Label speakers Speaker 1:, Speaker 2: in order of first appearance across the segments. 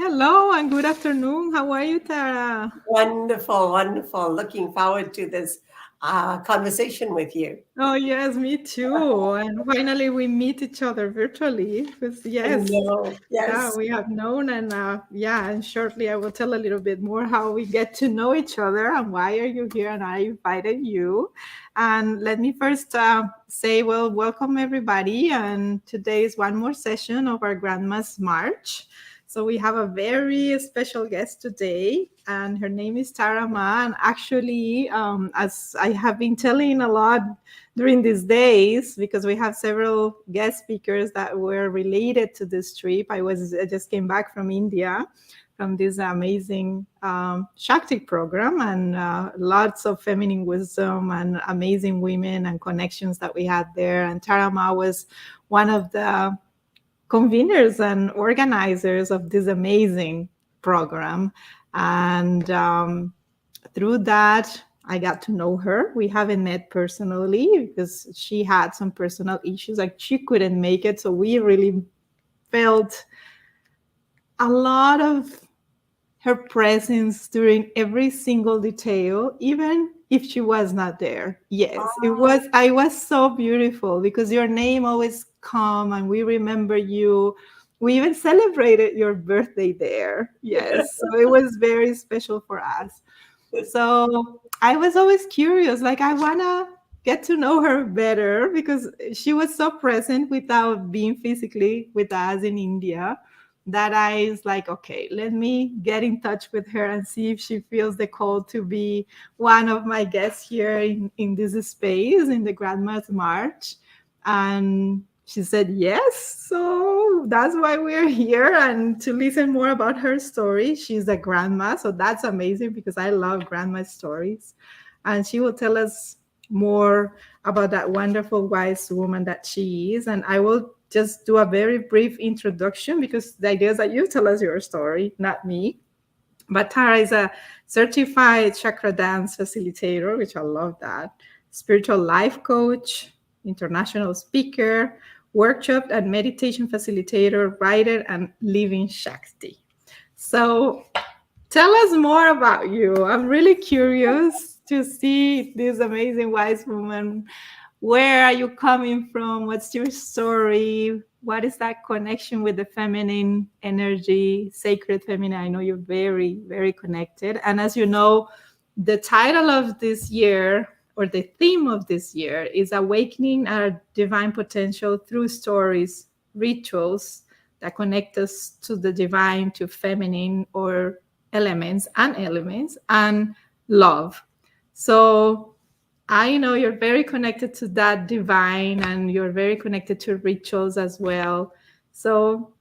Speaker 1: Hello and good afternoon. How are you, Tara?
Speaker 2: Wonderful, wonderful. Looking forward to this conversation with you.
Speaker 1: Oh, yes, me too. And finally, we meet each other virtually. Because,
Speaker 2: I
Speaker 1: yes,
Speaker 2: know.
Speaker 1: yeah,
Speaker 2: Yes.
Speaker 1: we have known. And and shortly I will tell a little bit more how we get to know each other and why are you here and I invited you. And let me first say, well, welcome everybody. And today is one more session of our Grandma's March. So we have a very special guest today, and her name is Tara Ma. And actually, as I have been telling a lot during these days, because we have several guest speakers that were related to this trip. I just came back from India from this amazing Shakti program, and lots of feminine wisdom and amazing women and connections that we had there. And Tara Ma was one of the conveners and organizers of this amazing program. And through that, I got to know her. We haven't met personally because she had some personal issues, like she couldn't make it. So we really felt a lot of her presence during every single detail, even if she was not there. Yes, I was so beautiful because your name always come and we remember you. We even celebrated your birthday there. Yes, so it was very special for us. So I was always curious, like I wanna get to know her better because she was so present without being physically with us in India that I was like, okay, let me get in touch with her and see if she feels the call to be one of my guests here in this space in the Grandma's March. And she said yes. So that's why we're here and to listen more about her story. She's a grandma. So that's amazing because I love grandma stories. And she will tell us more about that wonderful, wise woman that she is. And I will just do a very brief introduction because the idea is that you tell us your story, not me. But Tara is a certified Chakradance Facilitator, which I love that, spiritual life coach, international speaker, workshop and meditation facilitator, writer, and living Shakti. So tell us more about you. I'm really curious to see this amazing wise woman. Where are you coming from? What's your story? What is that connection with the feminine energy, sacred feminine? I know you're very, very connected. And as you know, the title of this year or the theme of this year is awakening our divine potential through stories, rituals that connect us to the divine, to feminine or elements, and love. So I know you're very connected to that divine and you're very connected to rituals as well. So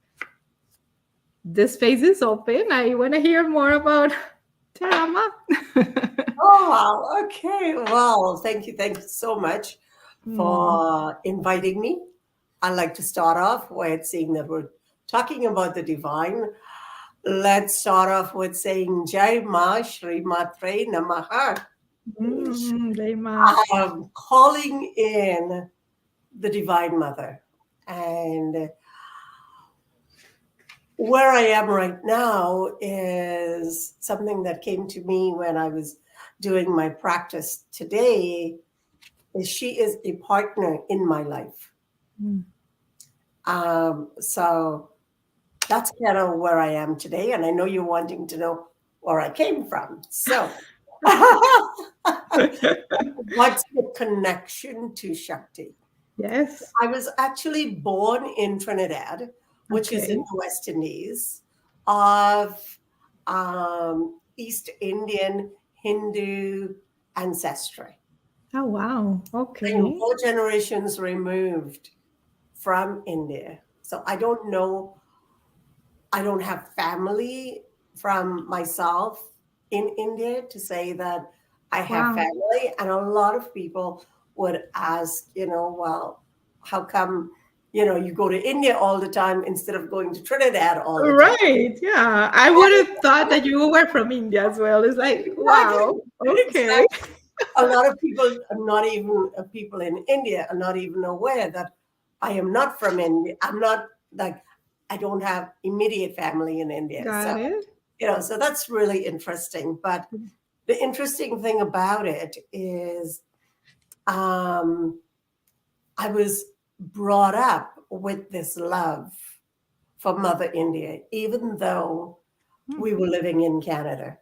Speaker 1: this space is open. I want to hear more about Terama.
Speaker 2: Oh, wow. Okay. Wow. Thank you. Thank you so much for inviting me. I'd like to start off with saying that we're talking about the divine. Let's start off with saying Jai Ma Shri Matre Namaha.
Speaker 1: Dema.
Speaker 2: I'm calling in the Divine Mother. And where I am right now is something that came to me when I was doing my practice today. Is she is a partner in my life. So that's kind of where I am today. And I know you're wanting to know where I came from. So what's the connection to Shakti?
Speaker 1: Yes.
Speaker 2: I was actually born in Trinidad, which is in
Speaker 1: Okay.
Speaker 2: the West Indies, of East Indian Hindu ancestry.
Speaker 1: Oh, wow.
Speaker 2: I'm
Speaker 1: Okay.
Speaker 2: 4 generations removed from India. So I don't know, I don't have family from myself in India to say that I have
Speaker 1: Wow.
Speaker 2: family. And a lot of people would ask, well, how come, you go to India all the time instead of going to Trinidad all the time?
Speaker 1: Right. Yeah. I would have thought that you were from India as well. It's like,
Speaker 2: Exactly.
Speaker 1: wow. Okay.
Speaker 2: Exactly. A lot of people, not even people in India, are not even aware that I am not from India. I'm not like I don't have immediate family in India.
Speaker 1: Got it.
Speaker 2: So that's really interesting. But the interesting thing about it is I was brought up with this love for Mother India, even though we were living in Canada.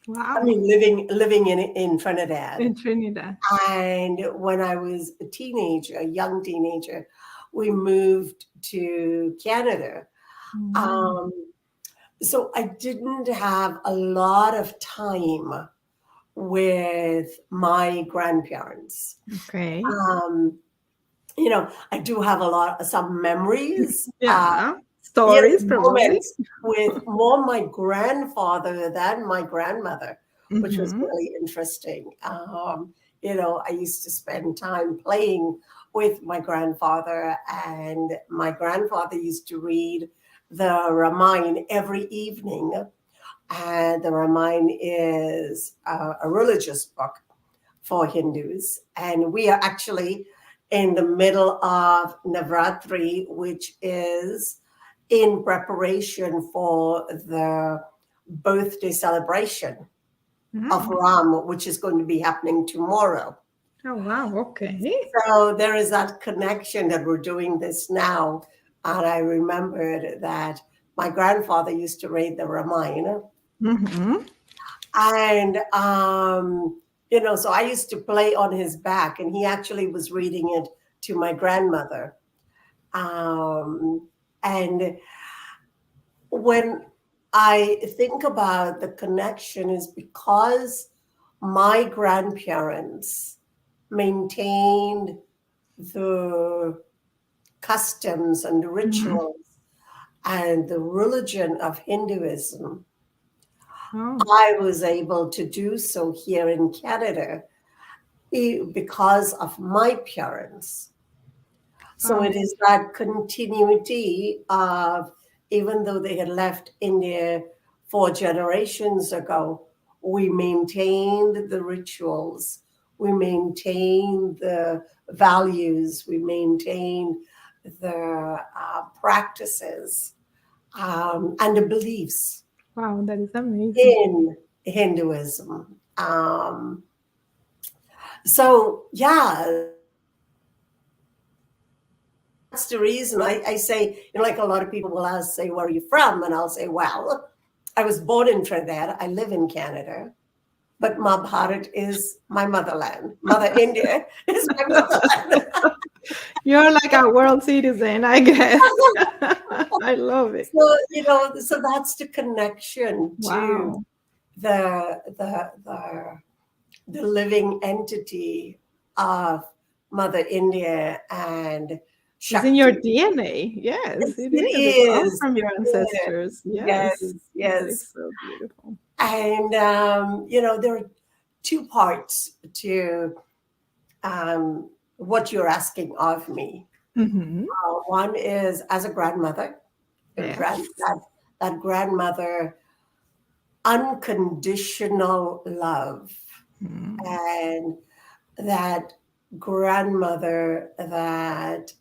Speaker 1: Wow.
Speaker 2: I mean, living in Trinidad.
Speaker 1: In Trinidad.
Speaker 2: And when I was a young teenager, we moved to Canada. So I didn't have a lot of time with my grandparents.
Speaker 1: Okay.
Speaker 2: I do have some memories.
Speaker 1: Stories, probably.
Speaker 2: With more my grandfather than my grandmother, which was really interesting. I used to spend time playing with my grandfather, and my grandfather used to read the Ramayana every evening. And the Ramayana is a religious book for Hindus. And we are actually in the middle of Navratri, which is in preparation for the birthday celebration of Ram, which is going to be happening tomorrow.
Speaker 1: Oh, wow. Okay.
Speaker 2: So there is that connection that we're doing this now. And I remembered that my grandfather used to read the Ramayana. And, so I used to play on his back, and he actually was reading it to my grandmother. And when I think about the connection, is because my grandparents maintained the customs and the rituals and the religion of Hinduism. I was able to do so here in Canada because of my parents. So it is that continuity of, even though they had left India 4 generations ago, we maintained the rituals, we maintained the values, we maintained the practices and the beliefs.
Speaker 1: Wow, that is amazing.
Speaker 2: In Hinduism. So, yeah, that's the reason I say, like a lot of people will say, where are you from? And I'll say, well, I was born in Trinidad. I live in Canada. But my Bharat is my motherland. Mother India is my motherland.
Speaker 1: You're like a world citizen, I guess. I love it.
Speaker 2: So, so that's the connection to the living entity of Mother India and Shakti.
Speaker 1: It's in your DNA. Yes, it is. It comes from your ancestors. Yes. That is so beautiful.
Speaker 2: And, there are 2 parts to what you're asking of me. One is as a grandmother, that grandmother, unconditional love, and that grandmother that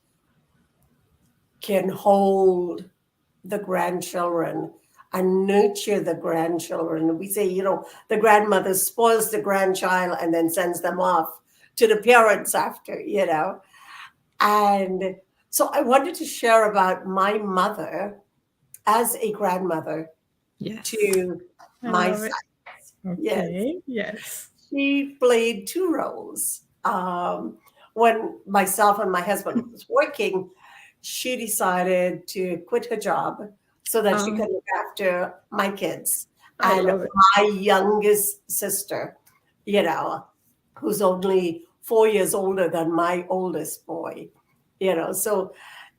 Speaker 2: can hold the grandchildren and nurture the grandchildren. We say, the grandmother spoils the grandchild and then sends them off to the parents after, And so I wanted to share about my mother as a grandmother to my son.
Speaker 1: Okay. Yes.
Speaker 2: She played 2 roles. When myself and my husband was working, she decided to quit her job so that she could look after my kids and my youngest sister, who's only 4 years older than my oldest boy, So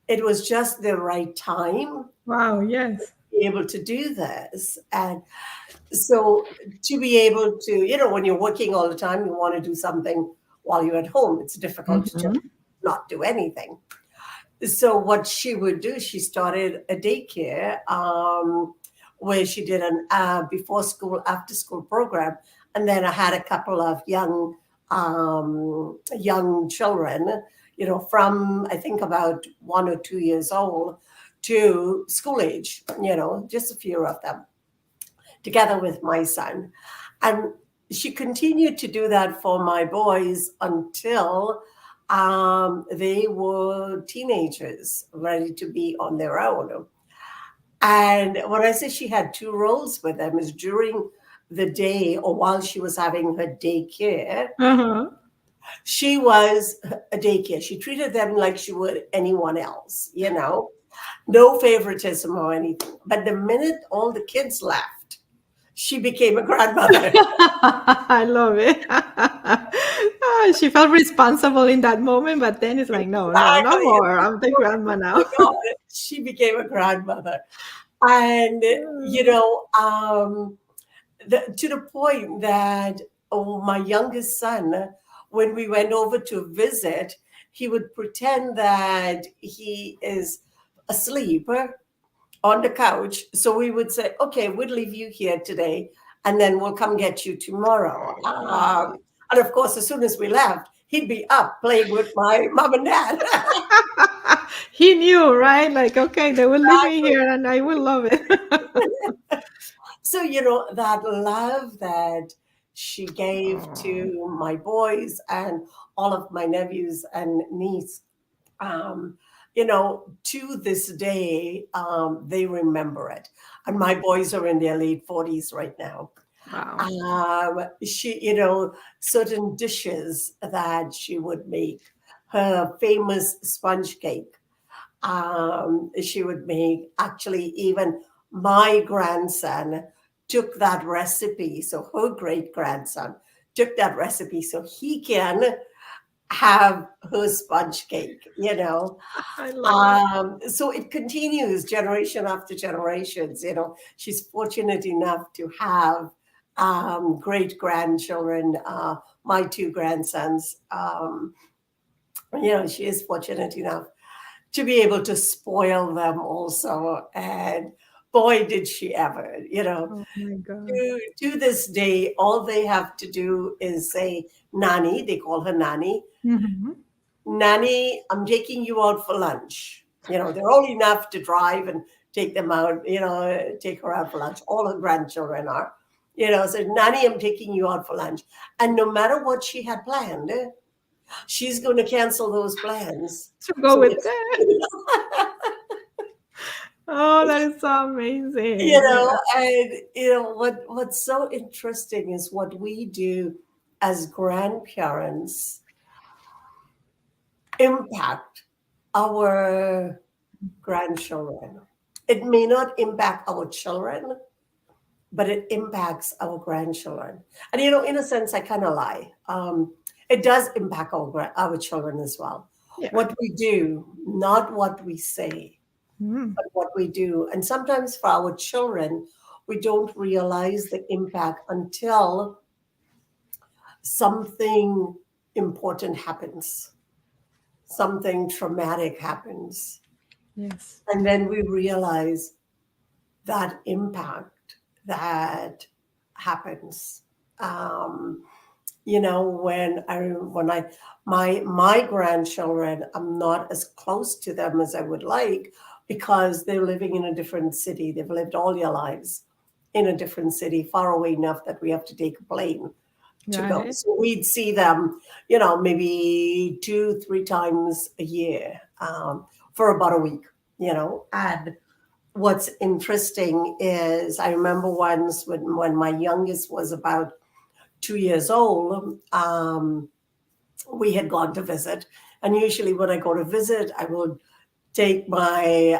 Speaker 2: it was just the right time.
Speaker 1: Wow, yes.
Speaker 2: To be able to do this. And so to be able to, when you're working all the time, you want to do something while you're at home. It's difficult to just not do anything. So what she would do, she started a daycare where she did an before school, after school program. And then I had a couple of young children, from I think about 1 or 2 years old to school age, just a few of them, together with my son. And she continued to do that for my boys until they were teenagers, ready to be on their own. And when I say she had two roles with them, is during the day or while she was having her daycare,
Speaker 1: Uh-huh.
Speaker 2: she was a daycare. She treated them like she would anyone else, no favoritism or anything. But the minute all the kids left, she became a grandmother.
Speaker 1: I love it. She felt responsible in that moment, but then it's like, no, no, no
Speaker 2: Exactly.
Speaker 1: more. I'm the grandma now.
Speaker 2: Oh my God, she became a grandmother. And, to the point that my youngest son, when we went over to visit, he would pretend that he is asleep on the couch. So we would say, okay, we'll leave you here today and then we'll come get you tomorrow. And of course, as soon as we left, he'd be up playing with my mom and dad.
Speaker 1: He knew, right? Like, okay, they will leave me here and I will love it.
Speaker 2: So, that love that she gave to my boys and all of my nephews and niece, to this day, they remember it. And my boys are in their late 40s right now.
Speaker 1: Wow.
Speaker 2: She, certain dishes that she would make, her famous sponge cake, she would make. Actually, even my grandson took that recipe. So her great grandson took that recipe so he can have her sponge cake,
Speaker 1: I love
Speaker 2: So it continues generation after generations. She's fortunate enough to have great grandchildren, my two grandsons. She is fortunate enough to be able to spoil them also. And boy, did she ever,
Speaker 1: Oh my God.
Speaker 2: to this day, all they have to do is say, Nani, they call her Nani.
Speaker 1: Mm-hmm.
Speaker 2: Nanny, I'm taking you out for lunch. They're old enough to drive and take them out, take her out for lunch. All her grandchildren are, so Nanny, I'm taking you out for lunch. And no matter what she had planned, she's going to cancel those plans.
Speaker 1: To go
Speaker 2: So
Speaker 1: with
Speaker 2: it's,
Speaker 1: that. Oh, that is so amazing.
Speaker 2: and what's so interesting is what we do as grandparents impact our grandchildren. It may not impact our children, but it impacts our grandchildren. And in a sense, I kind of lie. It does impact our children as well.
Speaker 1: Yeah.
Speaker 2: What we do, not what we say, but what we do. And sometimes for our children, we don't realize the impact until something important happens, something traumatic happens.
Speaker 1: Yes.
Speaker 2: And then we realize that impact that happens. When my grandchildren, I'm not as close to them as I would like because they're living in a different city. They've lived all their lives in a different city, far away enough that we have to take a plane to go.
Speaker 1: Right.
Speaker 2: So we'd see them, maybe 2-3 times a year for about a week, And what's interesting is I remember once when my youngest was about 2 years old, we had gone to visit. And usually when I go to visit, I would take my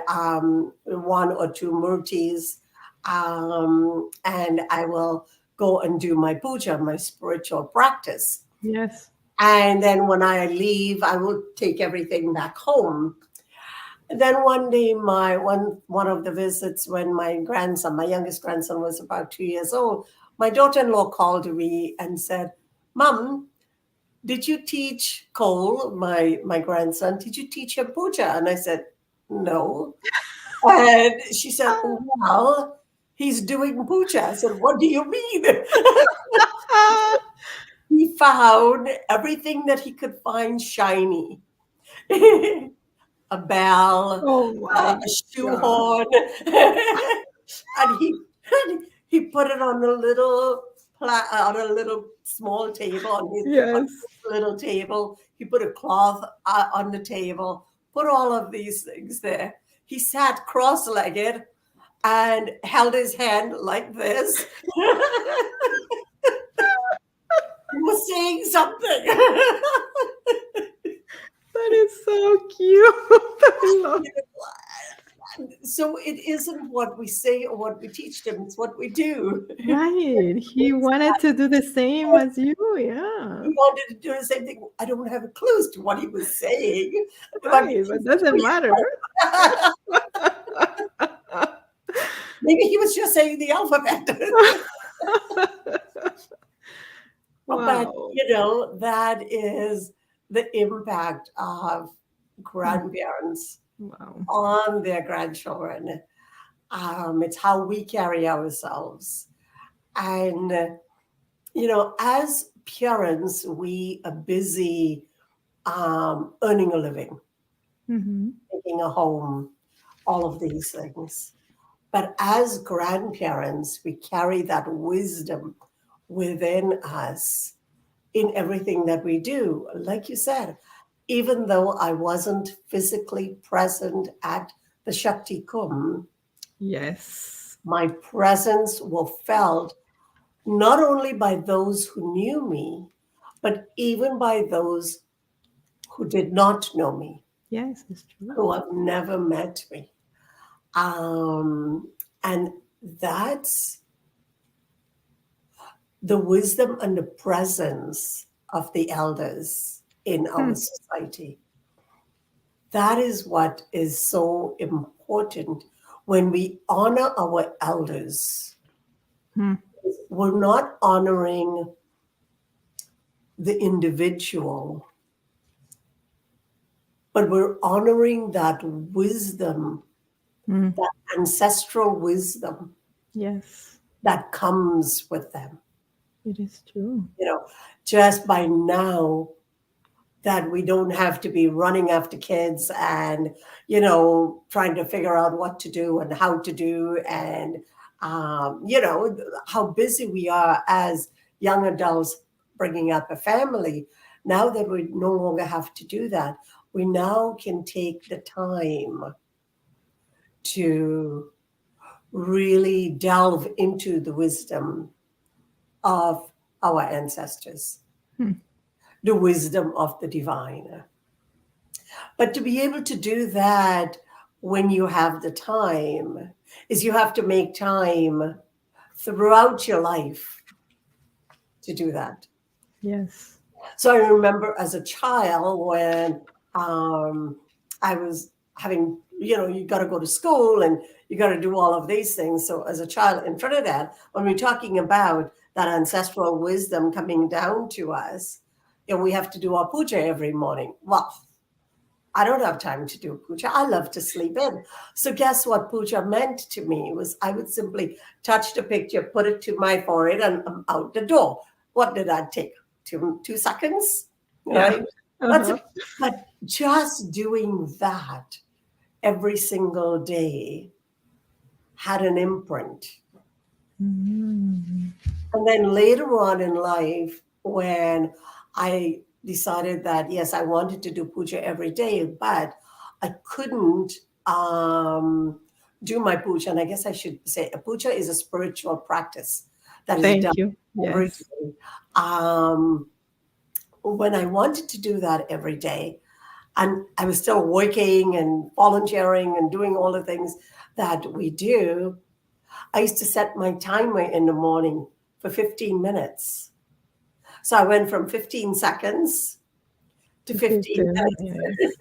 Speaker 2: 1 or 2 murtis, and I will go and do my puja, my spiritual practice.
Speaker 1: Yes.
Speaker 2: And then when I leave, I will take everything back home. And then one day, one of the visits, when my youngest grandson, was about 2 years old, my daughter-in-law called me and said, "Mom, did you teach Cole, my grandson, did you teach him puja?" And I said, "No." And she said, "Well, he's doing puja." I said, "What do you mean?" He found everything that he could find shiny. a bell,
Speaker 1: Oh my
Speaker 2: a
Speaker 1: God.
Speaker 2: shoehorn, and he put it on a little on a little small table on
Speaker 1: Yes.
Speaker 2: his little table. He put a cloth on the table, put all of these things there. He sat cross-legged and held his hand like this. He was saying something.
Speaker 1: That is so cute. I love
Speaker 2: So it isn't what we say or what we teach them, it's what we do.
Speaker 1: Right. He wanted to do the same as you. Yeah.
Speaker 2: He wanted to do the same thing. I don't have a clue as to what he was saying.
Speaker 1: Right. But doesn't matter.
Speaker 2: Maybe he was just saying the alphabet. But,
Speaker 1: Wow.
Speaker 2: that is the impact of grandparents
Speaker 1: Wow.
Speaker 2: on their grandchildren. It's how we carry ourselves. And, as parents, we are busy earning a living,
Speaker 1: Mm-hmm.
Speaker 2: making a home, all of these things. But as grandparents, we carry that wisdom within us in everything that we do. Like you said, even though I wasn't physically present at the Shakti Kum,
Speaker 1: Yes.
Speaker 2: my presence was felt not only by those who knew me, but even by those who did not know me,
Speaker 1: Yes, it's true.
Speaker 2: who have never met me. And that's the wisdom and the presence of the elders in our
Speaker 1: Hmm.
Speaker 2: society. That is what is so important when we honor our elders.
Speaker 1: Hmm.
Speaker 2: We're not honoring the individual, but we're honoring that wisdom,
Speaker 1: Hmm.
Speaker 2: that ancestral wisdom
Speaker 1: Yes,
Speaker 2: that comes with them.
Speaker 1: it is true.
Speaker 2: Just by now that we don't have to be running after kids and, trying to figure out what to do and how to do and, how busy we are as young adults bringing up a family. Now that we no longer have to do that, we now can take the time to really delve into the wisdom of our ancestors,
Speaker 1: Hmm.
Speaker 2: the wisdom of the divine. But to be able to do that when you have the time is you have to make time throughout your life to do that.
Speaker 1: Yes.
Speaker 2: So I remember as a child when I was having, you got to go to school and you got to do all of these things. So as a child in Trinidad, when we're talking about that ancestral wisdom coming down to us, we have to do our puja every morning. Well, I don't have time to do puja. I love to sleep in. So guess what puja meant to me was I would simply touch the picture, put it to my forehead, and I'm out the door. What did that take? 2 seconds,
Speaker 1: Yeah.
Speaker 2: right? That's
Speaker 1: Uh-huh.
Speaker 2: it. But just doing that every single day had an imprint.
Speaker 1: Mm.
Speaker 2: And then later on in life, when I decided that, yes, I wanted to do puja every day, but I couldn't do my puja. And I guess I should say a puja is a spiritual practice that is done
Speaker 1: Thank you.
Speaker 2: every
Speaker 1: Yes.
Speaker 2: day. Um, when I wanted to do that every day, and I was still working and volunteering and doing all the things that we do, I used to set my timer in the morning for 15 minutes. So I went from 15 seconds to
Speaker 1: To
Speaker 2: 15
Speaker 1: 15
Speaker 2: minutes.
Speaker 1: minutes.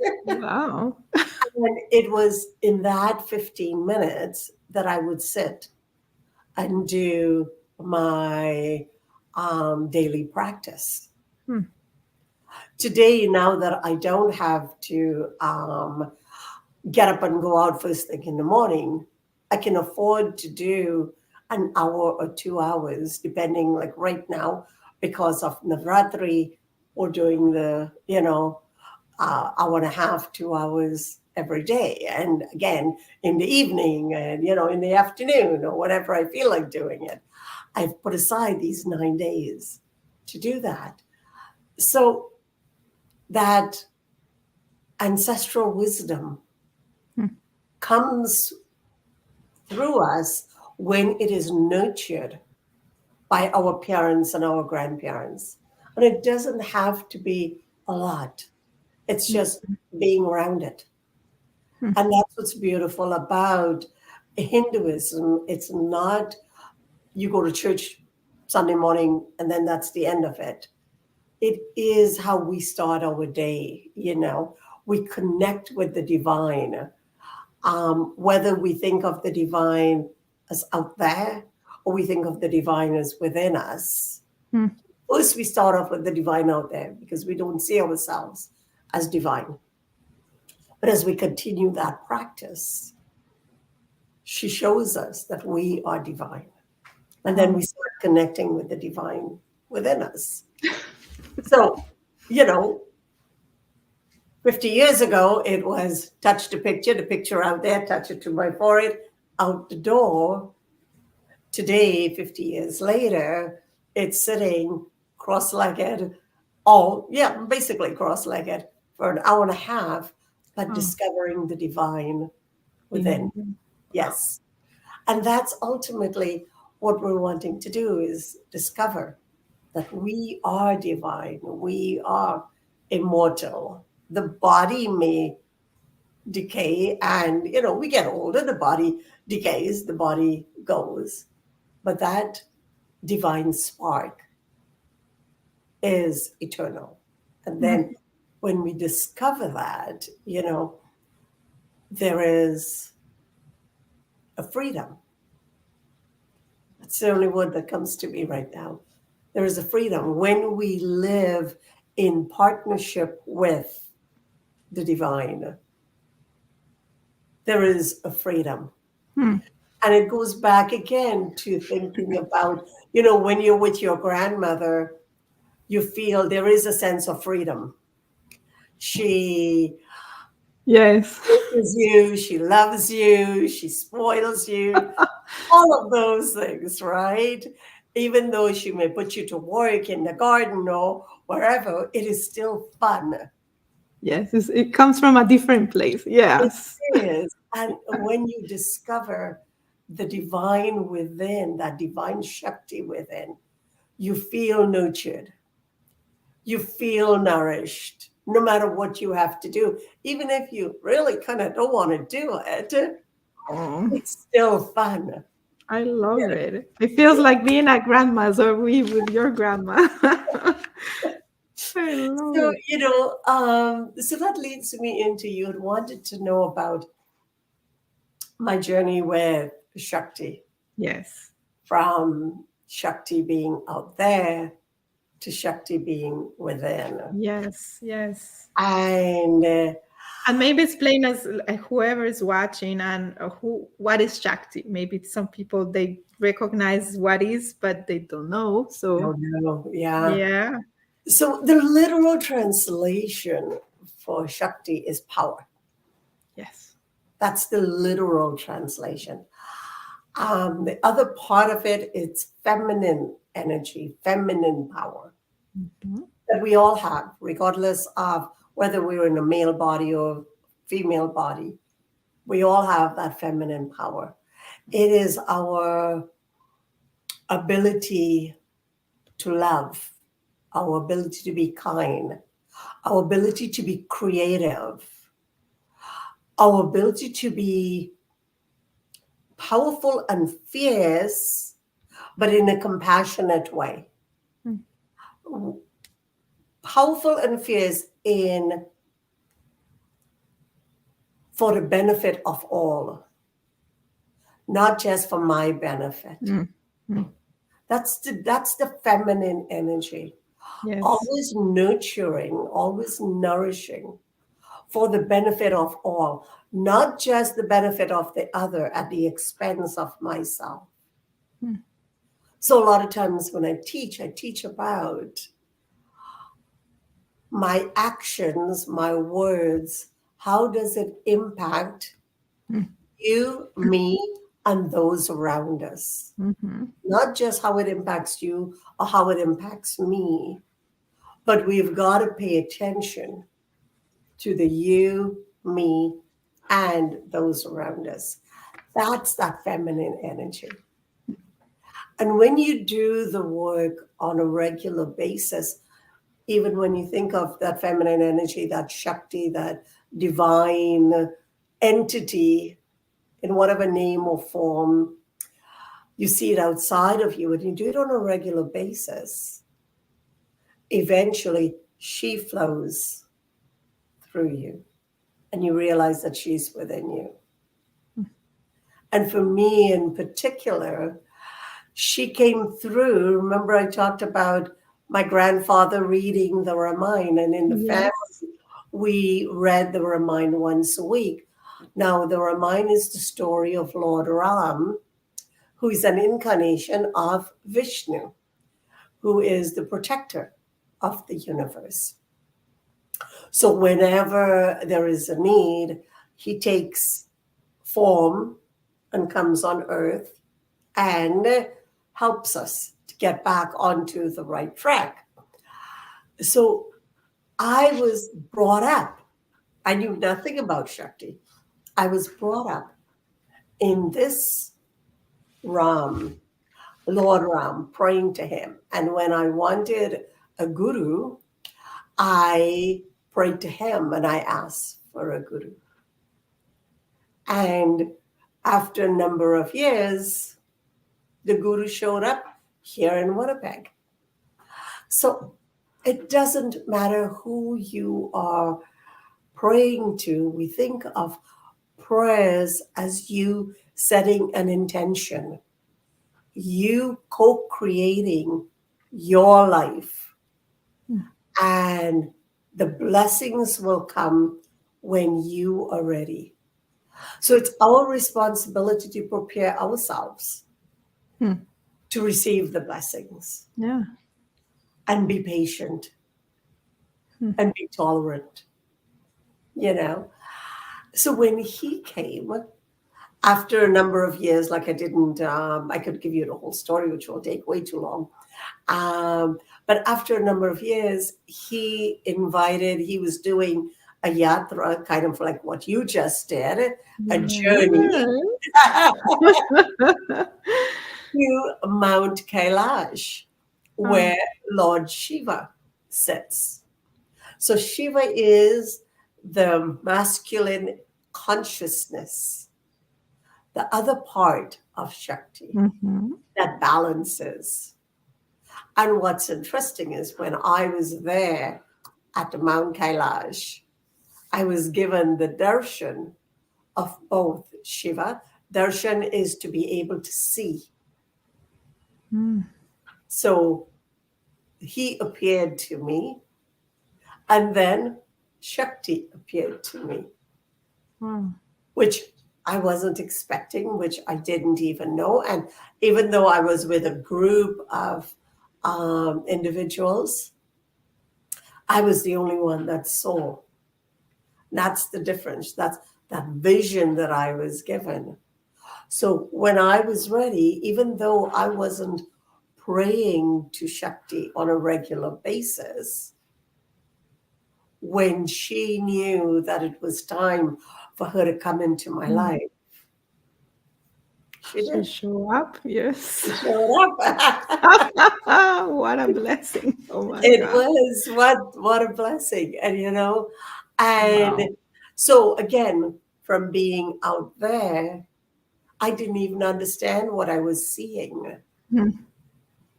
Speaker 1: Wow.
Speaker 2: And it was in that 15 minutes that I would sit and do my daily practice.
Speaker 1: Hmm.
Speaker 2: Today, now that I don't have to get up and go out first thing in the morning, I can afford to do an hour or 2 hours, depending, like right now, because of Navratri, we're doing the, hour and a half, 2 hours every day, and again in the evening, and in the afternoon, or whatever I feel like doing it. I've put aside these 9 days to do that. So that ancestral wisdom comes through us when it is nurtured by our parents and our grandparents. And it doesn't have to be a lot. It's just being around it. And that's what's beautiful about Hinduism. It's not you go to church Sunday morning and then that's the end of it. It is how we start our day. We connect with the divine. Whether we think of the divine as out there or we think of the divine as within us. First, we start off with the divine out there because we don't see ourselves as divine. But as we continue that practice, she shows us that we are divine. And then we start connecting with the divine within us. So, 50 years ago, it was touch the picture out there, touch it to my forehead, out the door. Today, 50 years later, it's sitting cross-legged, basically cross-legged for an hour and a half, but discovering the divine within. Yes. And that's ultimately what we're wanting to do, is discover that we are divine, we are immortal. The body may decay and, we get older, the body decays, the body goes. But that divine spark is eternal. And then when we discover that, there is a freedom. That's the only word that comes to me right now. There is a freedom when we live in partnership with the divine. There is a freedom. And it goes back again to thinking about, when you're with your grandmother, you feel there is a sense of freedom. She kisses you, she loves you, she spoils you, all of those things, right? Even though she may put you to work in the garden or wherever, it is still fun.
Speaker 1: Yes, it comes from a different place. Yes.
Speaker 2: It is. And when you discover the divine within, that divine Shakti within, you feel nurtured. You feel nourished, no matter what you have to do. Even if you really kind of don't want to do it, it's still fun.
Speaker 1: I love it. It feels like being a grandma, so we with your grandma. I love
Speaker 2: So,
Speaker 1: it.
Speaker 2: so that leads me into, you had wanted to know about my journey with Shakti.
Speaker 1: Yes.
Speaker 2: From Shakti being out there to Shakti being within.
Speaker 1: Yes, yes.
Speaker 2: And
Speaker 1: maybe explain us, whoever is watching, and what is Shakti. Maybe some people, they recognize what is, but they don't know. So yeah.
Speaker 2: So the literal translation for Shakti is power.
Speaker 1: Yes.
Speaker 2: That's the literal translation. The other part of it is feminine energy, feminine power that we all have, regardless of whether we're in a male body or female body. We all have that feminine power. It is our ability to love, our ability to be kind, our ability to be creative, our ability to be powerful and fierce, but in a compassionate way. Powerful and fierce for the benefit of all, not just for my benefit. That's the feminine energy.
Speaker 1: Yes.
Speaker 2: Always nurturing, always nourishing for the benefit of all, not just the benefit of the other at the expense of myself. So a lot of times when I teach about my actions, my words how does it impact you, me, and those around us?
Speaker 1: Mm-hmm.
Speaker 2: Not just how it impacts you or how it impacts me, but we've got to pay attention to the you, me, and those around us. That's that feminine energy. And when you do the work on a regular basis, even when you think of that feminine energy, that Shakti, that divine entity in whatever name or form, you see it outside of you and you do it on a regular basis, eventually she flows through you and you realize that she's within you. And for me in particular, she came through. Remember, I talked about my grandfather reading the Ramayana, and in the
Speaker 1: Yes.
Speaker 2: family, we read the Ramayana once a week. Now, the Ramayana is the story of Lord Ram, who is an incarnation of Vishnu, who is the protector of the universe. So whenever there is a need, he takes form and comes on earth and helps us to get back onto the right track. So I was brought up, I knew nothing about Shakti. I was brought up in this Ram, Lord Ram, praying to him. And when I wanted a guru, I prayed to him and I asked for a guru. And after a number of years, the guru showed up here in Winnipeg. So it doesn't matter who you are praying to. We think of prayers as you setting an intention, you co-creating your life, and the blessings will come when you are ready. So it's our responsibility to prepare ourselves to receive the blessings.
Speaker 1: Yeah.
Speaker 2: And be patient and be tolerant, So when he came, after a number of years, like I could give you the whole story, which will take way too long. But after a number of years, he was doing a yatra, kind of like what you just did, a journey to Mount Kailash, where Lord Shiva sits. So Shiva is the masculine consciousness, the other part of Shakti that balances. And what's interesting is when I was there at the Mount Kailash, I was given the darshan of both Shiva. Darshan is to be able to see. So he appeared to me, and then Shakti appeared to me, which I wasn't expecting, which I didn't even know. And even though I was with a group of individuals, I was the only one that saw. That's the difference. That's that vision that I was given. So when I was ready, even though I wasn't praying to Shakti on a regular basis, when she knew that it was time for her to come into my life, she
Speaker 1: showed up. Yes.
Speaker 2: She showed up.
Speaker 1: What a blessing. Oh my
Speaker 2: It
Speaker 1: God.
Speaker 2: was what a blessing. And so again, from being out there, I didn't even understand what I was seeing,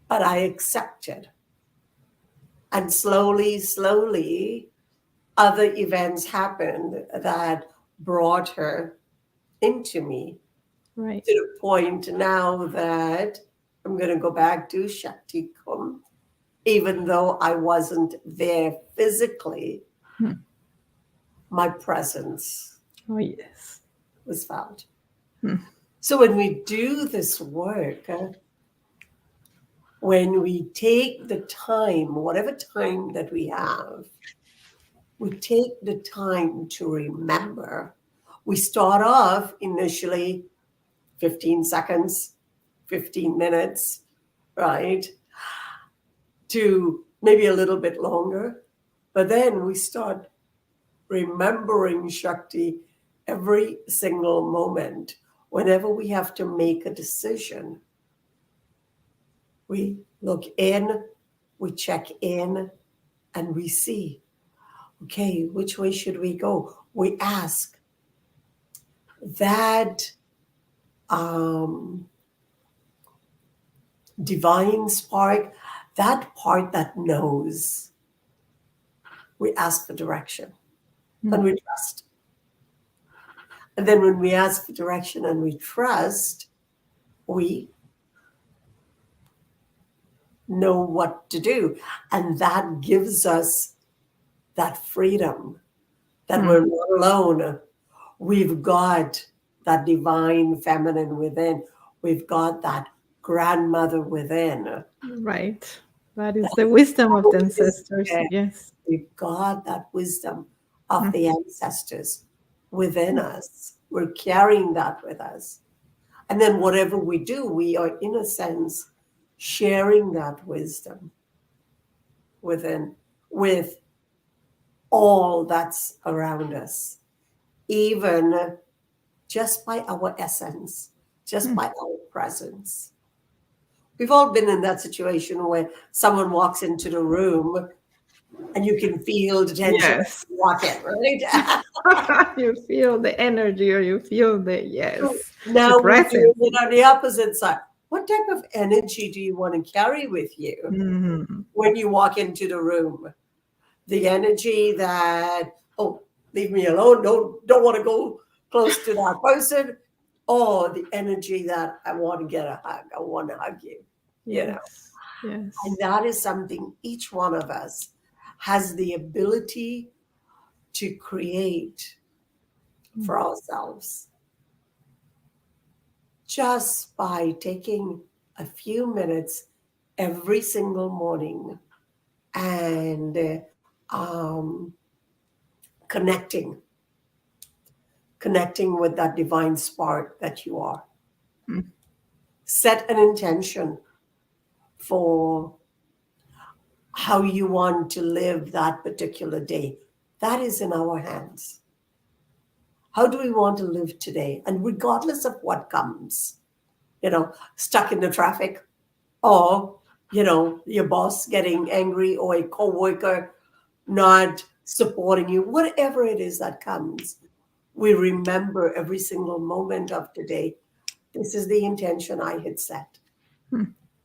Speaker 2: but I accepted. And slowly, other events happened that brought her into me.
Speaker 1: Right.
Speaker 2: To the point now that I'm going to go back to Shakti Kum, even though I wasn't there physically, my presence was felt. So when we do this work, when we take the time, whatever time that we have, we take the time to remember. We start off initially 15 seconds, 15 minutes, right? To maybe a little bit longer. But then we start remembering Shakti every single moment. Whenever we have to make a decision, we look in, we check in, and we see, okay, which way should we go? We ask that divine spark, that part that knows. We ask for direction and we trust. And then when we ask for direction and we trust, we know what to do. And that gives us that freedom that we're not alone. We've got that divine feminine within. We've got that grandmother within.
Speaker 1: Right. That is the wisdom of the ancestors. Yes.
Speaker 2: We've got that wisdom of the ancestors within us. We're carrying that with us. And then whatever we do, we are, in a sense, sharing that wisdom within, with all that's around us, even just by our essence, just by our presence. We've all been in that situation where someone walks into the room and you can feel the tension walk in, right?
Speaker 1: You feel the energy, or you feel the
Speaker 2: Now
Speaker 1: the
Speaker 2: we're
Speaker 1: presence.
Speaker 2: doing it on the opposite side. What type of energy do you want to carry with you when you walk into the room? The energy that, oh, leave me alone, don't want to go close to that person, or the energy that I want to get a hug, I want to hug you, you know.
Speaker 1: Yes.
Speaker 2: And that is something each one of us has the ability to create for ourselves, just by taking a few minutes every single morning and connecting with that divine spark that you are. Set an intention for how you want to live that particular day. That is in our hands. How do we want to live today? And regardless of what comes, stuck in the traffic, or, your boss getting angry, or a coworker not supporting you, whatever it is that comes, we remember every single moment of the day. This is the intention I had set.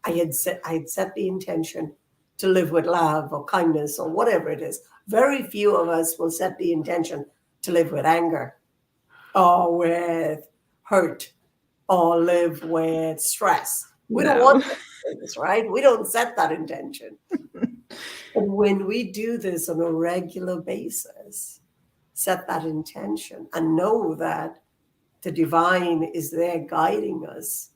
Speaker 2: I had set the intention to live with love or kindness or whatever it is. Very few of us will set the intention to live with anger or with hurt or live with stress. We don't want this, right? We don't set that intention. But when we do this on a regular basis, set that intention and know that the divine is there guiding us,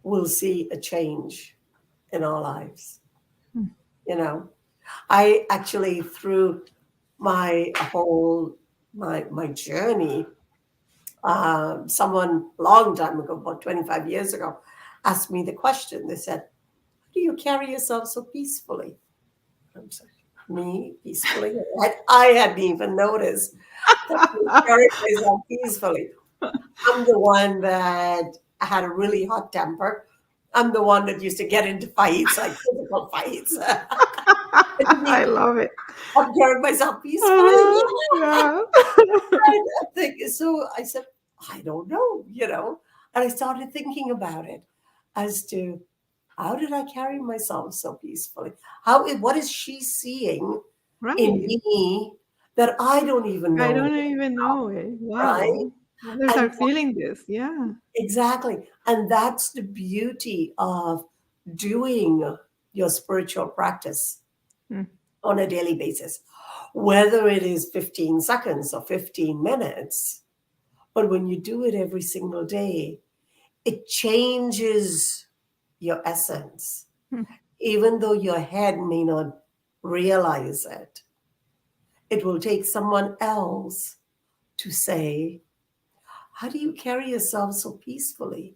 Speaker 2: we'll see a change in our lives. I actually, through my whole my journey, someone long time ago, about 25 years ago, asked me the question. They said, how do you carry yourself so peacefully? I'm sorry, me peacefully? I hadn't even noticed that I carry myself peacefully. I'm the one that had a really hot temper. I'm the one that used to get into fights, like physical fights.
Speaker 1: I love it.
Speaker 2: I'm carrying myself peacefully.
Speaker 1: Yeah.
Speaker 2: So I said, I don't know, And I started thinking about it as to, how did I carry myself so peacefully? What is she seeing in me that I don't even know?
Speaker 1: I don't even know it. Wow.
Speaker 2: Right?
Speaker 1: Others are feeling this. Yeah.
Speaker 2: Exactly. And that's the beauty of doing your spiritual practice on a daily basis, whether it is 15 seconds or 15 minutes. But when you do it every single day, it changes your essence. Even though your head may not realize it. It will take someone else to say, how do you carry yourself so peacefully?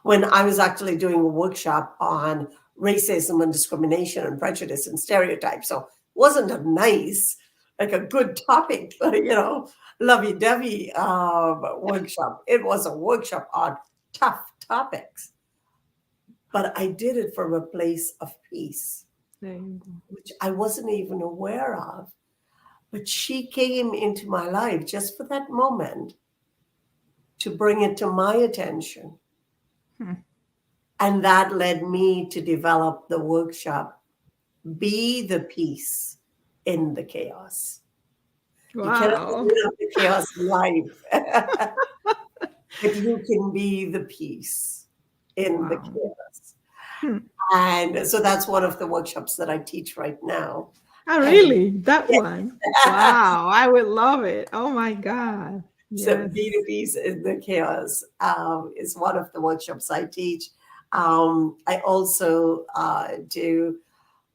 Speaker 2: When I was actually doing a workshop on racism and discrimination and prejudice and stereotypes, so it wasn't a nice, like a good topic, lovey-dovey workshop. It was a workshop on tough topics. But I did it from a place of peace, which I wasn't even aware of. But she came into my life just for that moment to bring it to my attention. And that led me to develop the workshop, Be the Peace in the Chaos.
Speaker 1: Wow.
Speaker 2: You cannot get rid of the chaos in life, but you can be the peace in the chaos. And so that's one of the workshops that I teach right now.
Speaker 1: Oh, really? That one? Wow, I would love it. Oh my God.
Speaker 2: So Be the Peace in the Chaos is one of the workshops I teach. I also do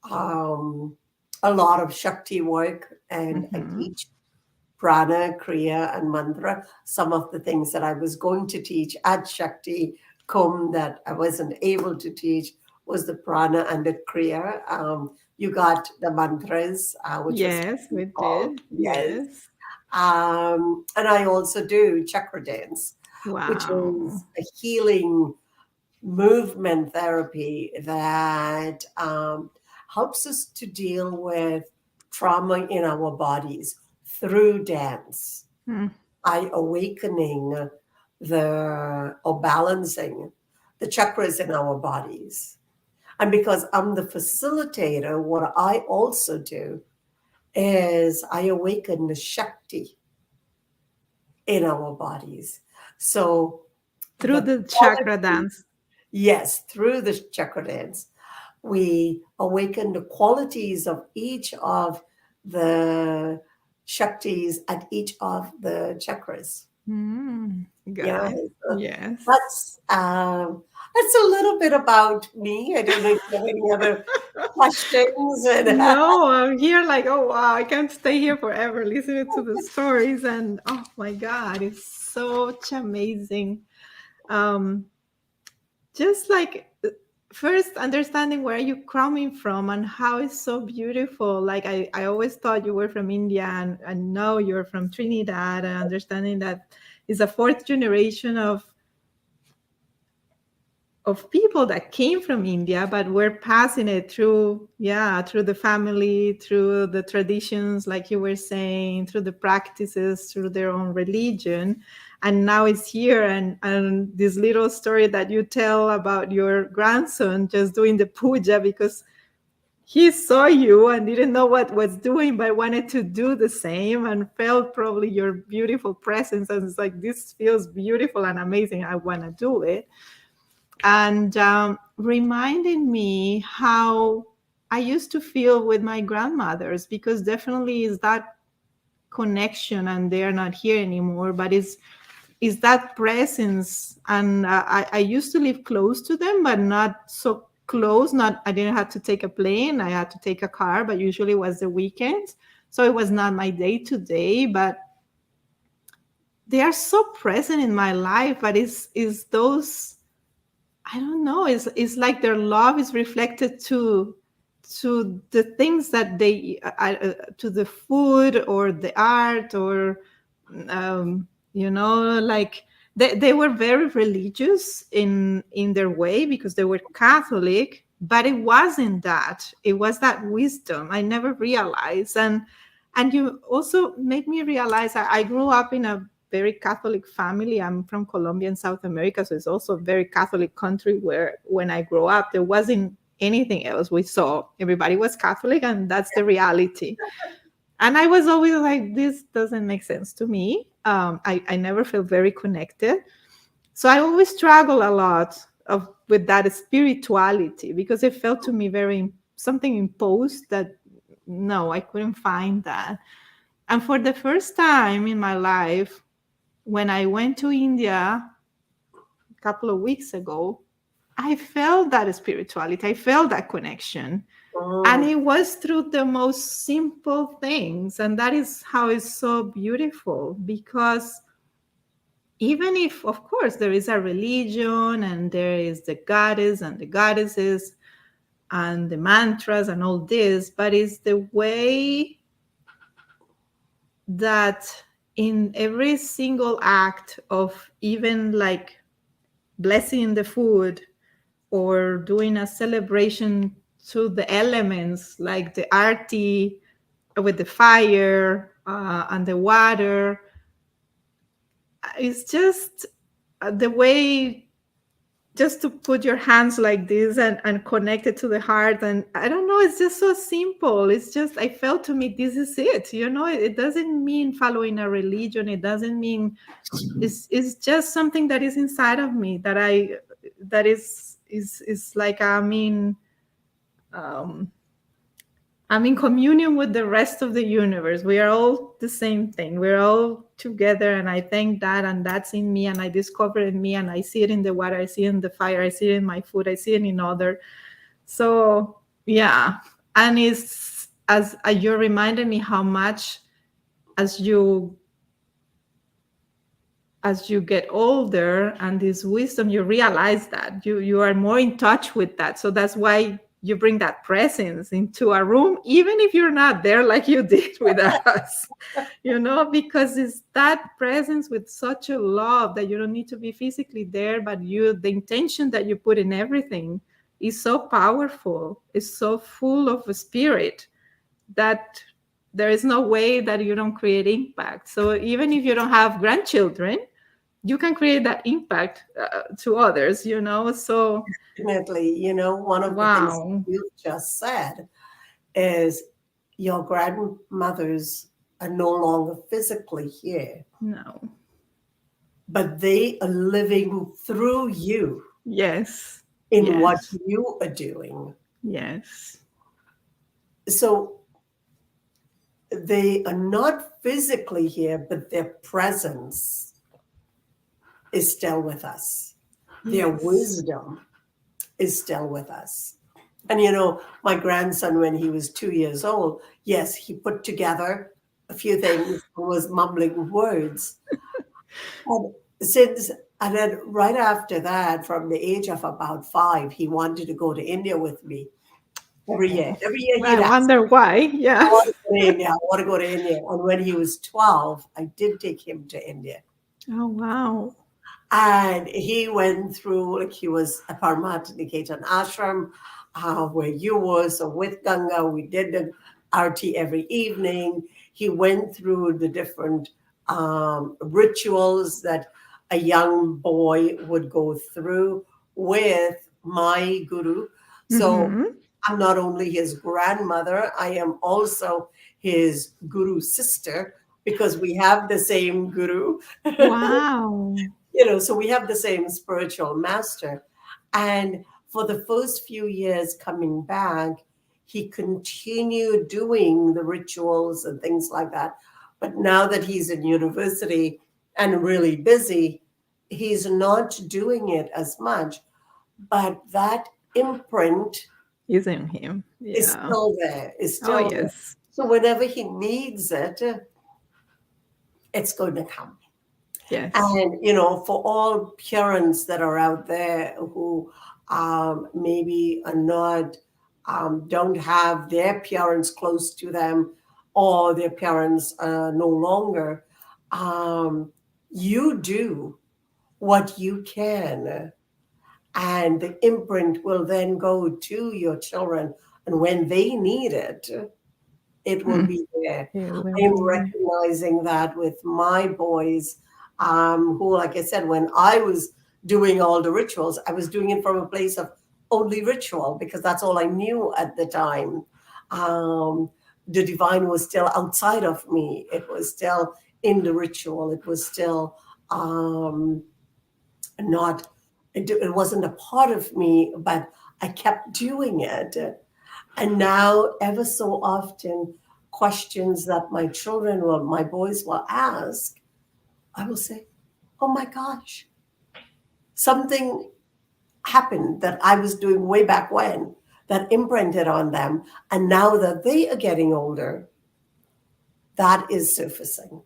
Speaker 2: a lot of Shakti work, and I teach prana, kriya, and mantra. Some of the things that I was going to teach at Shakti Kum that I wasn't able to teach was the prana and the kriya. You got the mantras, which
Speaker 1: we did. Yes.
Speaker 2: And I also do chakradance, which is a healing movement therapy that helps us to deal with trauma in our bodies through dance, by awakening or balancing the chakras in our bodies. And because I'm the facilitator, what I also do is I awaken the Shakti in our bodies. So
Speaker 1: through the chakra dance.
Speaker 2: Yes, through the chakra dance, we awaken the qualities of each of the Shaktis at each of the chakras.
Speaker 1: Yes.
Speaker 2: That's a little bit about me. I don't know if you have any other questions.
Speaker 1: No, I'm here like, oh wow, I can't stay here forever listening to the stories, and oh my God, it's such amazing. Just like first understanding where you're coming from and how it's so beautiful. Like I always thought you were from India, and now you're from Trinidad, and understanding that it's a fourth generation of people that came from India, but we're passing it through the family, through the traditions, like you were saying, through the practices, through their own religion. And now it's here. And this little story that you tell about your grandson just doing the puja because he saw you and didn't know what was doing, but wanted to do the same and felt probably your beautiful presence. And it's like, this feels beautiful and amazing. I want to do it. And reminding me how I used to feel with my grandmothers, because definitely is that connection, and they are not here anymore, but is that presence. And I used to live close to them, but not so close. I didn't have to take a plane. I had to take a car, but usually it was the weekend. So it was not my day to day, but they are so present in my life. But is those, I don't know, it's like their love is reflected to the things that they to the food or the art, or like they were very religious in their way because they were Catholic, but it wasn't that. It was that wisdom I never realized. And you also make me realize I grew up in a very Catholic family. I'm from Colombia in South America, so it's also a very Catholic country, where when I grew up, there wasn't anything else. We saw everybody was Catholic, and that's the reality. And I was always like, this doesn't make sense to me. I never felt very connected. So I always struggle a lot with that spirituality, because it felt to me very something imposed that, no, I couldn't find that. And for the first time in my life, when I went to India a couple of weeks ago, I felt that spirituality. I felt that connection. And
Speaker 2: Mm.
Speaker 1: it was through the most simple things. And that is how it's so beautiful, because even if, of course, there is a religion and there is the goddess and the goddesses and the mantras and all this, but it's the way that in every single act of even like blessing the food or doing a celebration to the elements, like the arti with the fire and the water, it's just the way just to put your hands like this and connect it to the heart. And I don't know, it's just so simple. It's just, I felt to me, this is it. It doesn't mean following a religion. It doesn't mean, it's just something that is inside of me that is like, um, I'm in communion with the rest of the universe. We are all the same thing. We're all together. And I thank that. And that's in me. And I discover it in me. And I see it in the water. I see it in the fire. I see it in my food. I see it in other. So, yeah. And it's as you reminded me how much as you get older and this wisdom, you realize that you are more in touch with that. So that's why you bring that presence into a room, even if you're not there like you did with us, because it's that presence with such a love that you don't need to be physically there, but the intention that you put in everything is so powerful. It's so full of a spirit that there is no way that you don't create impact. So even if you don't have grandchildren, you can create that impact to others, so
Speaker 2: Definitely. One of the things
Speaker 1: wow.
Speaker 2: you just said is your grandmothers are no longer physically here,
Speaker 1: No.
Speaker 2: but they are living through you
Speaker 1: Yes.
Speaker 2: in what
Speaker 1: Yes.
Speaker 2: you are doing.
Speaker 1: Yes.
Speaker 2: So they are not physically here, but their presence is still with us. Their
Speaker 1: Yes.
Speaker 2: wisdom is still with us. And my grandson, when he was 2 years old, yes, he put together a few things, was mumbling words. And and then right after that, from the age of about 5, he wanted to go to India with me every year.
Speaker 1: Oh,
Speaker 2: Every year he'd
Speaker 1: I
Speaker 2: ask,
Speaker 1: wonder why.
Speaker 2: I want
Speaker 1: Yes.
Speaker 2: to go to India, I want to go to India. And when he was 12, I did take him to India.
Speaker 1: Oh, wow.
Speaker 2: And he went through, like he was a Paramahansa ashram, where you were. So with Ganga, we did the arti every evening. He went through the different rituals that a young boy would go through with my guru. So
Speaker 1: Mm-hmm.
Speaker 2: I'm not only his grandmother, I am also his guru sister, because we have the same guru.
Speaker 1: Wow.
Speaker 2: So we have the same spiritual master. And for the first few years coming back, he continued doing the rituals and things like that. But now that he's in university and really busy, he's not doing it as much. But that imprint
Speaker 1: Isn't him?
Speaker 2: is
Speaker 1: Yeah.
Speaker 2: still there, is
Speaker 1: Oh,
Speaker 2: still there.
Speaker 1: yes.
Speaker 2: So whenever he needs it, it's going to come.
Speaker 1: Yes.
Speaker 2: And, for all parents that are out there who maybe are not, don't have their parents close to them, or their parents are no longer, you do what you can. And the imprint will then go to your children. And when they need it, it will
Speaker 1: Mm.
Speaker 2: be there.
Speaker 1: It will
Speaker 2: I'm
Speaker 1: be there.
Speaker 2: recognizing that with my boys, who, like I said, when I was doing all the rituals, I was doing it from a place of only ritual, because that's all I knew at the time. The divine was still outside of me. It was still in the ritual. It was still not, it wasn't a part of me, but I kept doing it. And now, ever so often, questions that my children or my boys will ask, I will say, oh my gosh, something happened that I was doing way back when that imprinted on them. And now that they are getting older, that is surfacing.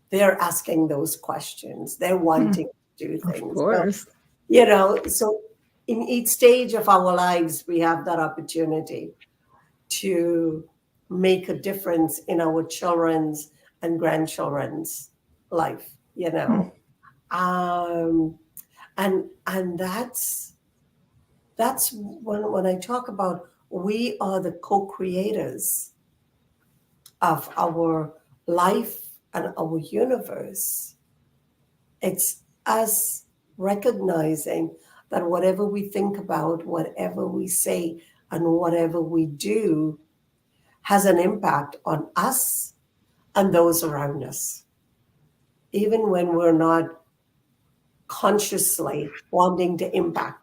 Speaker 2: They're asking those questions. They're wanting to do things.
Speaker 1: Of course.
Speaker 2: So in each stage of our lives, we have that opportunity to make a difference in our children's and grandchildren's life, and that's when I talk about we are the co-creators of our life and our universe. It's us recognizing that whatever we think about, whatever we say, and whatever we do has an impact on us and those around us. Even when we're not consciously wanting to impact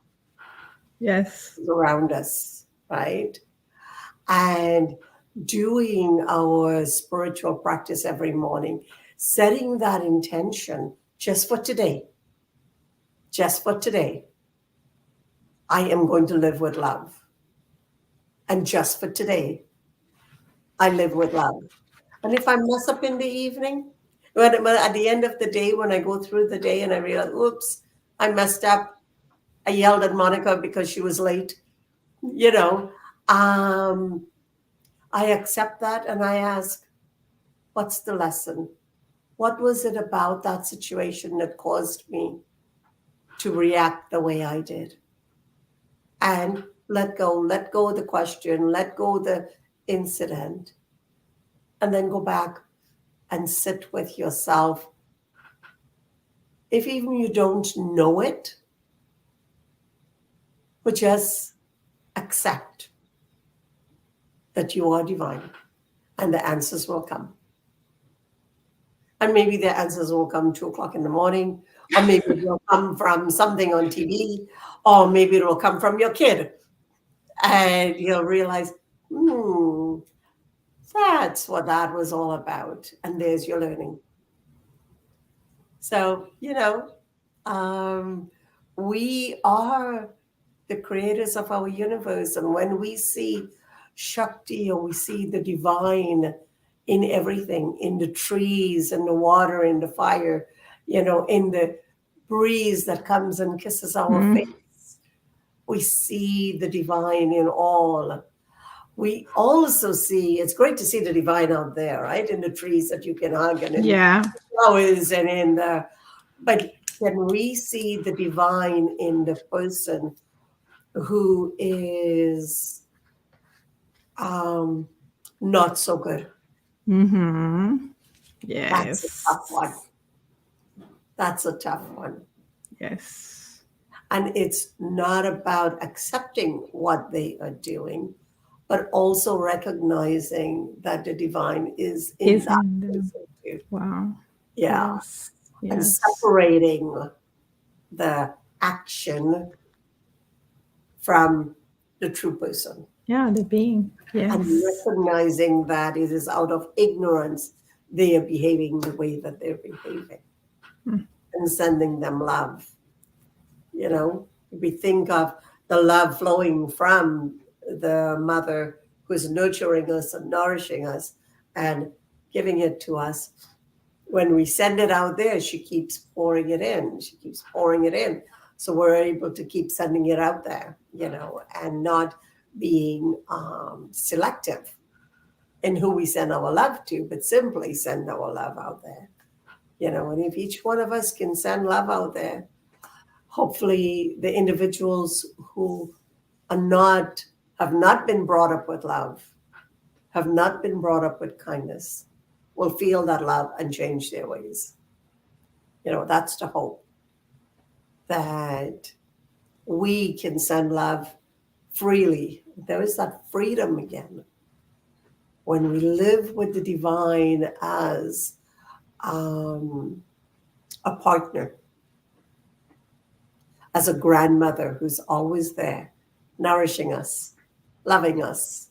Speaker 2: around us, right? And doing our spiritual practice every morning, setting that intention just for today, I am going to live with love. And just for today, I live with love. And if I mess up in the evening, at the end of the day, when I go through the day and I realize, oops, I messed up. I yelled at Monica because she was late. I accept that and I ask, what's the lesson? What was it about that situation that caused me to react the way I did? And let go of the question, let go of the incident, and then go back and sit with yourself. If even you don't know it, but just accept that you are divine and the answers will come. And maybe the answers will come 2:00 in the morning, or maybe it will come from something on TV, or maybe it will come from your kid. And you'll realize, that's what that was all about. And there's your learning. So, we are the creators of our universe. And when we see Shakti, or we see the divine in everything, in the trees, in the water, in the fire, in the breeze that comes and kisses our face, we see the divine in all. We also see, it's great to see the divine out there, right? In the trees that you can hug, and in the flowers, and but can we see the divine in the person who is not so good?
Speaker 1: Yes.
Speaker 2: That's a tough one. That's a tough one.
Speaker 1: Yes.
Speaker 2: And it's not about accepting what they are doing, but also recognizing that the divine is in that person too.
Speaker 1: Wow.
Speaker 2: Yeah.
Speaker 1: Yes.
Speaker 2: And separating the action from the true person.
Speaker 1: Yeah, the being. Yes.
Speaker 2: And recognizing that it is out of ignorance they are behaving the way that they're behaving. And sending them love. If we think of the love flowing from the mother who's nurturing us and nourishing us and giving it to us, when we send it out there, she keeps pouring it in. So we're able to keep sending it out there, and not being selective in who we send our love to, but simply send our love out there. And if each one of us can send love out there, hopefully the individuals who have not been brought up with love, have not been brought up with kindness, will feel that love and change their ways. That's the hope, that we can send love freely. There is that freedom again. When we live with the divine as a partner, as a grandmother who's always there, nourishing us, loving us,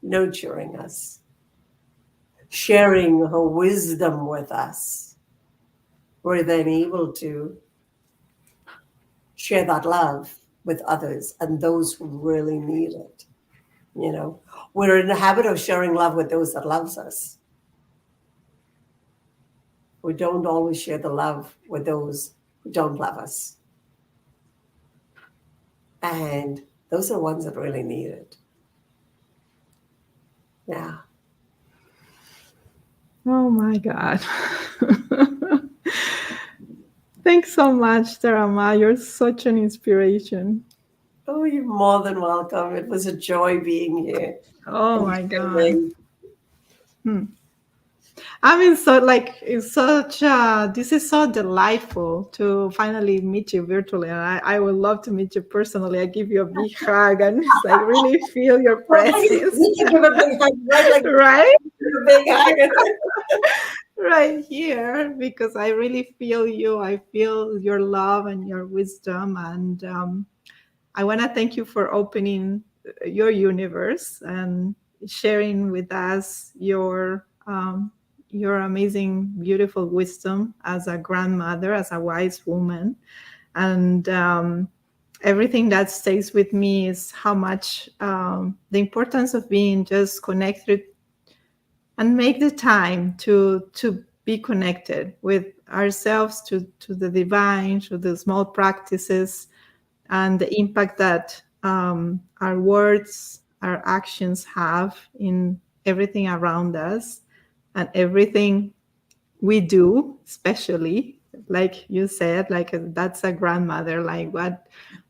Speaker 2: nurturing us, sharing her wisdom with us, we're then able to share that love with others and those who really need it. We're in the habit of sharing love with those that loves us. We don't always share the love with those who don't love us. And those are the ones that really need it. Yeah.
Speaker 1: Oh my God. Thanks so much, Tarama. You're such an inspiration.
Speaker 2: Oh, you're more than welcome. It was a joy being here.
Speaker 1: Oh
Speaker 2: And
Speaker 1: my God.
Speaker 2: sharing.
Speaker 1: I mean, it's such, this is so delightful to finally meet you virtually. And I would love to meet you personally. I give you a big hug and just like really feel your
Speaker 2: Well,
Speaker 1: presence.
Speaker 2: we can give a big hug, right? Like
Speaker 1: Right?
Speaker 2: a big hug.
Speaker 1: Right here, because I really feel you. I feel your love and your wisdom. And I want to thank you for opening your universe and sharing with us your amazing, beautiful wisdom as a grandmother, as a wise woman. And everything that stays with me is how much the importance of being just connected and make the time to be connected with ourselves, to the divine, to the small practices, and the impact that our words, our actions have in everything around us and everything we do, especially like you said, like that's a grandmother, like what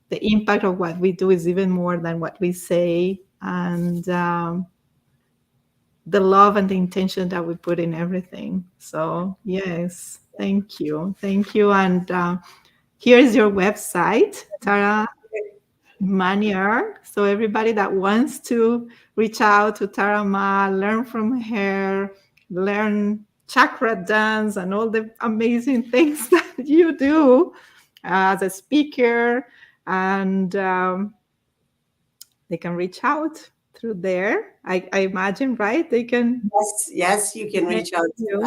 Speaker 1: the impact of what we do is even more than what we say. And the love and the intention that we put in everything. So yes, thank you. And here's your website, Tara Manier. So everybody that wants to reach out to Tara Ma, learn from her, learn chakra dance and all the amazing things that you do as a speaker, and they can reach out through there. I imagine, right? They can.
Speaker 2: Yes, you can
Speaker 1: Thank
Speaker 2: reach out.
Speaker 1: you.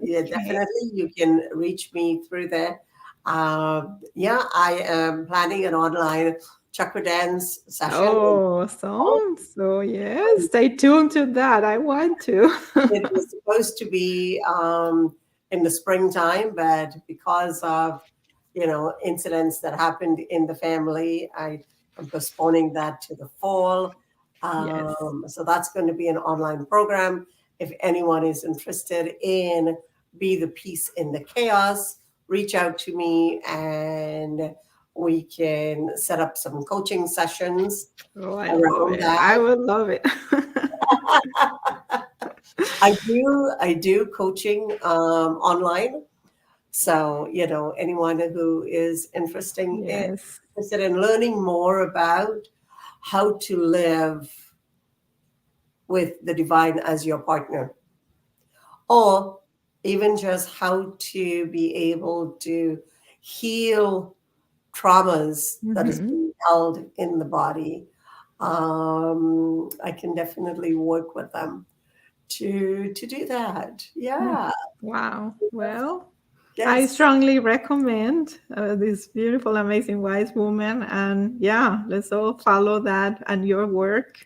Speaker 2: Yeah,
Speaker 1: Okay.
Speaker 2: definitely. You can reach me through there. Yeah, I am planning an online chakra dance session.
Speaker 1: Oh, so yes, stay tuned to that. I want to.
Speaker 2: It was supposed to be in the springtime, but because of incidents that happened in the family, I am postponing that to the fall.
Speaker 1: Yes.
Speaker 2: So that's going to be an online program. If anyone is interested in Be the Peace in the Chaos, reach out to me and we can set up some coaching sessions
Speaker 1: Oh, I love
Speaker 2: around
Speaker 1: it.
Speaker 2: that.
Speaker 1: I would love it.
Speaker 2: I do coaching online. So, anyone who is
Speaker 1: Yes.
Speaker 2: interested in learning more about how to live with the divine as your partner, or even just how to be able to heal traumas that is
Speaker 1: Mhm.
Speaker 2: being held in the body, I can definitely work with them to do that.
Speaker 1: Mm.
Speaker 2: Yeah.
Speaker 1: Wow. Well, I
Speaker 2: Yes.
Speaker 1: strongly recommend this beautiful, amazing, wise woman. And yeah, let's all follow that and your work.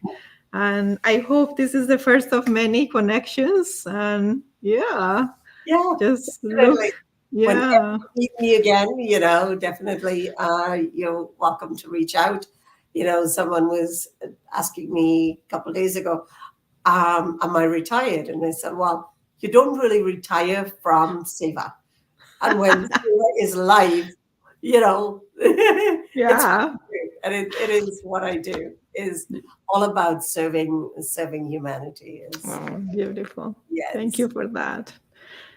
Speaker 1: And I hope this is the first of many connections. And yeah,
Speaker 2: Yeah.
Speaker 1: just look.
Speaker 2: Definitely. Whenever
Speaker 1: Yeah.
Speaker 2: you meet me again, definitely you're welcome to reach out. Someone was asking me a couple of days ago, am I retired? And I said, well, you don't really retire from Seva. And when Seva is live, it's what
Speaker 1: Yeah.
Speaker 2: I do. And it is what I do, is all about serving humanity. Is
Speaker 1: Oh, beautiful. Thank
Speaker 2: yes.
Speaker 1: you for that.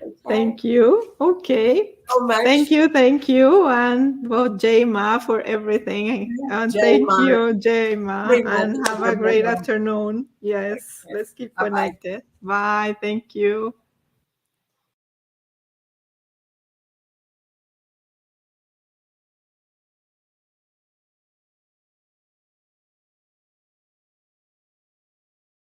Speaker 2: Okay.
Speaker 1: Thank you. Okay.
Speaker 2: So much.
Speaker 1: Thank you. And well, Jay Ma for everything. And
Speaker 2: Jai
Speaker 1: thank
Speaker 2: Ma.
Speaker 1: you, Jay Ma.
Speaker 2: Very much.
Speaker 1: And have a great afternoon.
Speaker 2: Take
Speaker 1: Yes.
Speaker 2: care.
Speaker 1: Let's keep
Speaker 2: Bye bye.
Speaker 1: connected. Bye. Thank you.